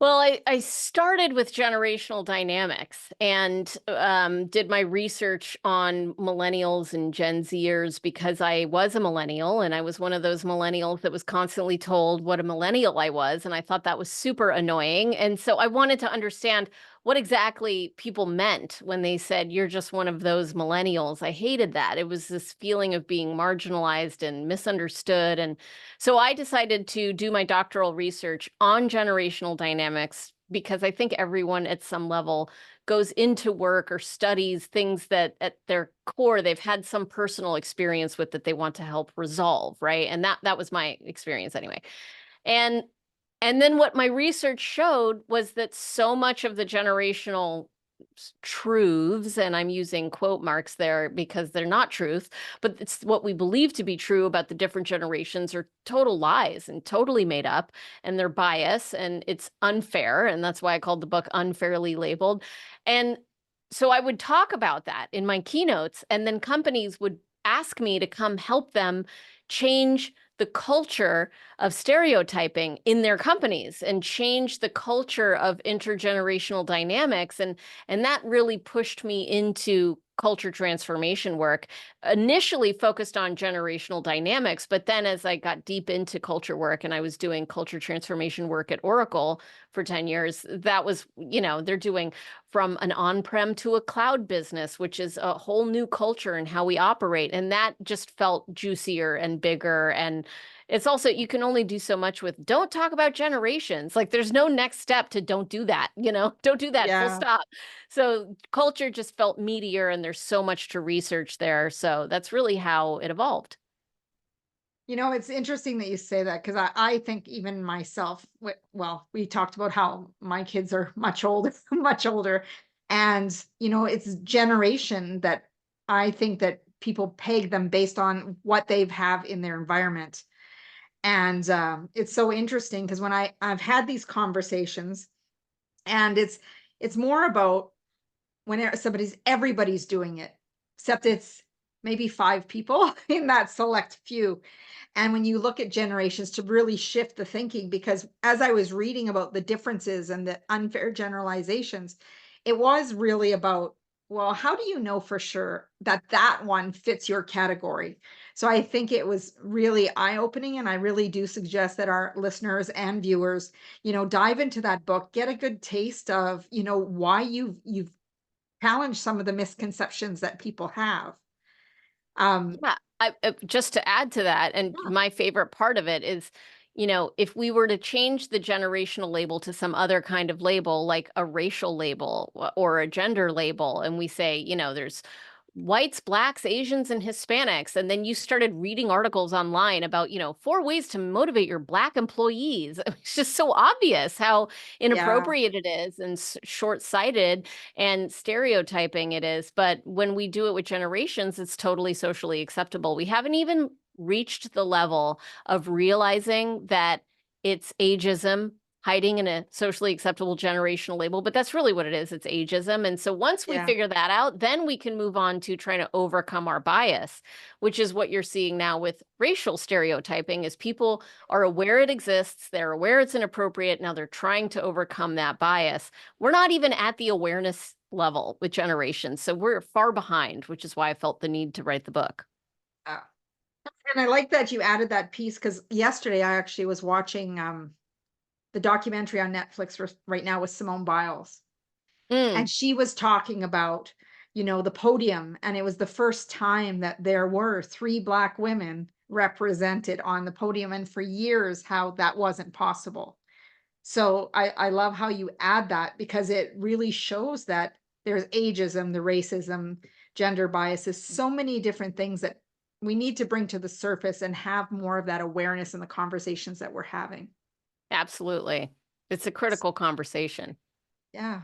Well, I started with generational dynamics and did my research on millennials and Gen Zers because I was a millennial and I was one of those millennials that was constantly told what a millennial I was. And I thought that was super annoying. And so I wanted to understand what exactly people meant when they said, you're just one of those millennials. I hated that. It was this feeling of being marginalized and misunderstood. And so I decided to do my doctoral research on generational dynamics because I think everyone at some level goes into work or studies things that at their core they've had some personal experience with that they want to help resolve, right? And that was my experience anyway. And and then what my research showed was that so much of the generational truths, and I'm using quote marks there because they're not truth, but it's what we believe to be true about the different generations are total lies and totally made up, and they're bias and it's unfair. And that's why I called the book Unfairly Labeled. And so I would talk about that in my keynotes, and then companies would ask me to come help them change the culture of stereotyping in their companies and change the culture of intergenerational dynamics. And that really pushed me into culture transformation work, initially focused on generational dynamics. But then as I got deep into culture work and I was doing culture transformation work at Oracle for 10 years, that was, they're doing from an on-prem to a cloud business, which is a whole new culture in how we operate. And that just felt juicier and bigger. And it's also, you can only do so much with don't talk about generations. Like there's no next step to don't do that, don't do that, full Yeah. stop. So culture just felt meatier and there's so much to research there. So that's really how it evolved. It's interesting that you say that because I think even myself, well, we talked about how my kids are much older, much older. And, it's generation that I think that people peg them based on what they've have in their environment. And it's so interesting because when I've had these conversations, and it's more about when everybody's doing it, except it's maybe five people in that select few. And when you look at generations to really shift the thinking, because as I was reading about the differences and the unfair generalizations, it was really about, well, how do you know for sure that that one fits your category? So I think it was really eye opening. And I really do suggest that our listeners and viewers, dive into that book, get a good taste of, why you've challenged some of the misconceptions that people have. Um, Yeah, just to add to that, and yeah, my favorite part of it is, if we were to change the generational label to some other kind of label, like a racial label or a gender label, and we say, there's whites, blacks, Asians, and Hispanics, and then you started reading articles online about, 4 ways to motivate your black employees. It's just so obvious how yeah. inappropriate it is and short-sighted and stereotyping it is. But when we do it with generations, it's totally socially acceptable. We haven't even reached the level of realizing that it's ageism hiding in a socially acceptable generational label, but that's really what it is. It's ageism. And so once we Yeah. figure that out, then we can move on to trying to overcome our bias, which is what you're seeing now with racial stereotyping is people are aware it exists, they're aware it's inappropriate, now they're trying to overcome that bias. We're not even at the awareness level with generations, so we're far behind, which is why I felt the need to write the book. Uh, and I like that you added that piece because yesterday I actually was watching the documentary on Netflix right now with Simone Biles. And Mm, she was talking about, the podium. And it was the first time that there were three Black women represented on the podium. And for years, how that wasn't possible. So I love how you add that because it really shows that there's ageism, the racism, gender biases, so many different things that we need to bring to the surface and have more of that awareness in the conversations that we're having. absolutely. It's a critical conversation. Yeah.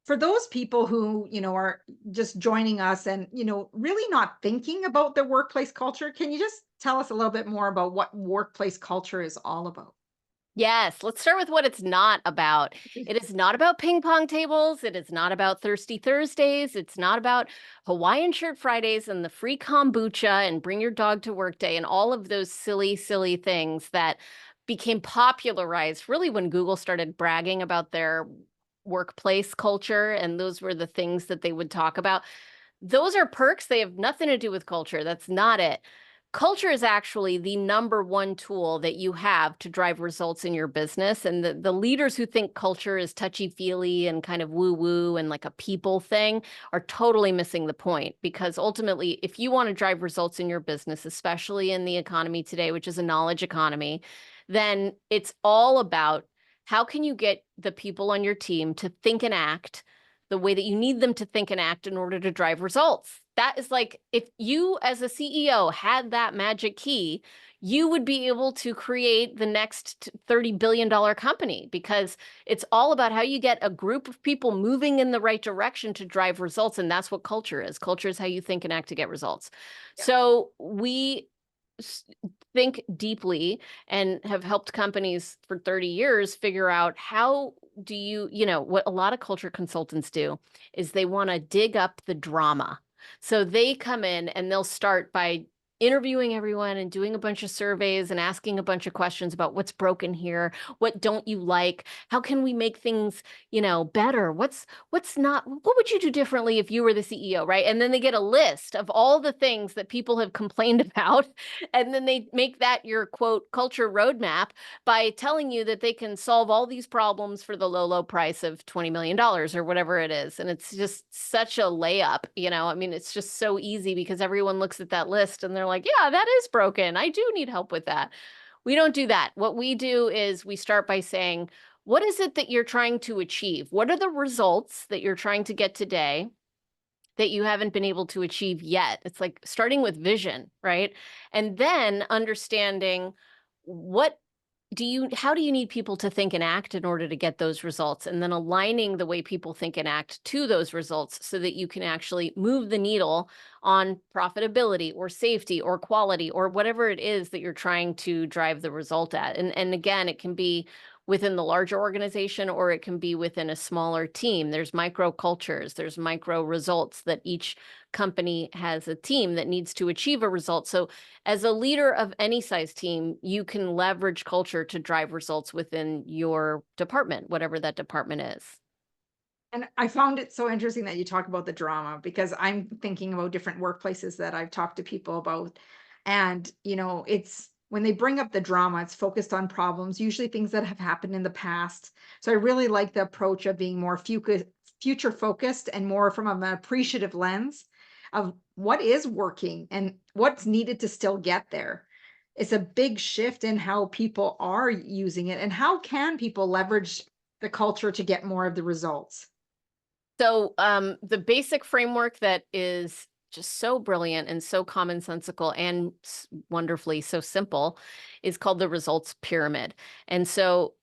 For those people who, are just joining us and, really not thinking about the workplace culture, can you just tell us a little bit more about what workplace culture is all about? Yes, let's start with what it's not about. It is not about ping pong tables. It is not about Thirsty Thursdays. It's not about Hawaiian Shirt Fridays and the free kombucha and bring your dog to work day and all of those silly, silly things that became popularized really when Google started bragging about their workplace culture, and those were the things that they would talk about. Those are perks. They have nothing to do with culture. That's not it. Culture is actually the number one tool that you have to drive results in your business. And the leaders who think culture is touchy-feely and kind of woo-woo and like a people thing are totally missing the point. Because ultimately, if you want to drive results in your business, especially in the economy today, which is a knowledge economy, then it's all about how can you get the people on your team to think and act the way that you need them to think and act in order to drive results. That is like, if you as a CEO had that magic key, you would be able to create the next $30 billion company, because it's all about how you get a group of people moving in the right direction to drive results. And that's what culture is. Culture is how you think and act to get results. Yeah. So we think deeply and have helped companies for 30 years figure out how do what a lot of culture consultants do is they want to dig up the drama. So they come in and they'll start by interviewing everyone and doing a bunch of surveys and asking a bunch of questions about what's broken here, what don't you like, how can we make things, better, what's not, what would you do differently if you were the CEO, right? And then they get a list of all the things that people have complained about, and then they make that your quote culture roadmap by telling you that they can solve all these problems for the low price of $20 million or whatever it is. And it's just such a layup, I mean, it's just so easy because everyone looks at that list and they're like, yeah, that is broken. I do need help with that. We don't do that. What we do is we start by saying, what is it that you're trying to achieve? What are the results that you're trying to get today that you haven't been able to achieve yet? It's like starting with vision, right? And then understanding how do you need people to think and act in order to get those results? And then aligning the way people think and act to those results so that you can actually move the needle on profitability or safety or quality or whatever it is that you're trying to drive the result at. And again, it can be within the larger organization or it can be within a smaller team. There's micro cultures, there's micro results that each company has a team that needs to achieve a result. So as a leader of any size team, you can leverage culture to drive results within your department, whatever that department is. And I found it so interesting that you talk about the drama, because I'm thinking about different workplaces that I've talked to people about. And, it's when they bring up the drama, it's focused on problems, usually things that have happened in the past. So I really like the approach of being more future focused and more from an appreciative lens of what is working and what's needed to still get there. It's a big shift in how people are using it, and how can people leverage the culture to get more of the results. So the basic framework that is just so brilliant and so commonsensical and wonderfully so simple is called the results pyramid. And so,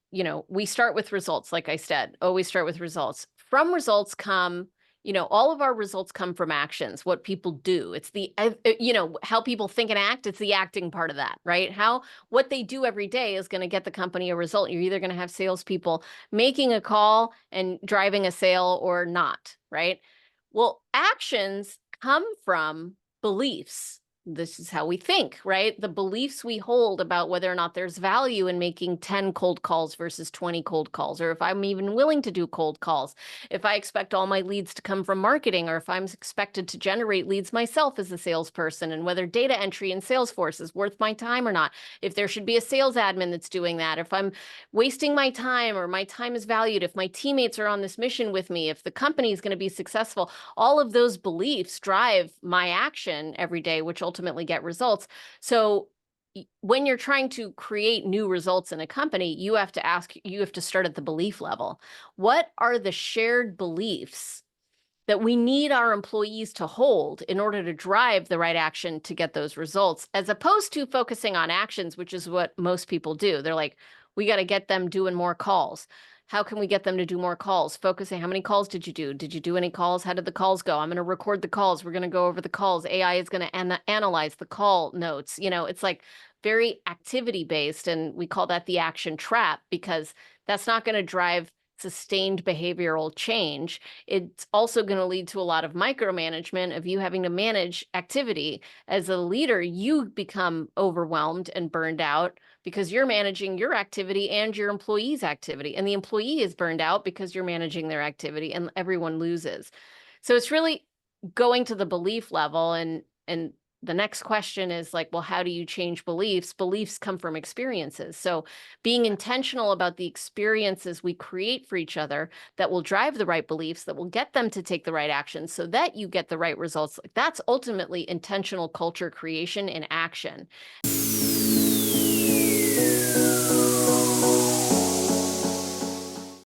we start with results, like I said, always start with results. From results come, all of our results come from actions, what people do. It's how people think and act. It's the acting part of that, right? What they do every day is going to get the company a result. You're either going to have salespeople making a call and driving a sale or not, right? Well, actions come from beliefs. This is how we think, right? The beliefs we hold about whether or not there's value in making 10 cold calls versus 20 cold calls, or if I'm even willing to do cold calls, if I expect all my leads to come from marketing, or if I'm expected to generate leads myself as a salesperson, and whether data entry in Salesforce is worth my time or not, if there should be a sales admin that's doing that, if I'm wasting my time or my time is valued, if my teammates are on this mission with me, if the company is going to be successful. All of those beliefs drive my action every day, which ultimately get results. So when you're trying to create new results in a company, you have to start at the belief level. What are the shared beliefs that we need our employees to hold in order to drive the right action to get those results, as opposed to focusing on actions, which is what most people do. They're like, we got to get them doing more calls. How can we get them to do more calls? Focusing, how many calls did you do? Did you do any calls? How did the calls go? I'm going to record the calls. We're going to go over the calls. AI is going to analyze the call notes. It's like very activity based. And we call that the action trap, because that's not going to drive sustained behavioral change, it's also going to lead to a lot of micromanagement of you having to manage activity. As a leader, you become overwhelmed and burned out because you're managing your activity and your employee's activity. And the employee is burned out because you're managing their activity, and everyone loses. So it's really going to the belief level. And the next question is like, well, how do you change beliefs? Beliefs come from experiences. So being intentional about the experiences we create for each other that will drive the right beliefs, that will get them to take the right actions so that you get the right results. That's ultimately intentional culture creation in action.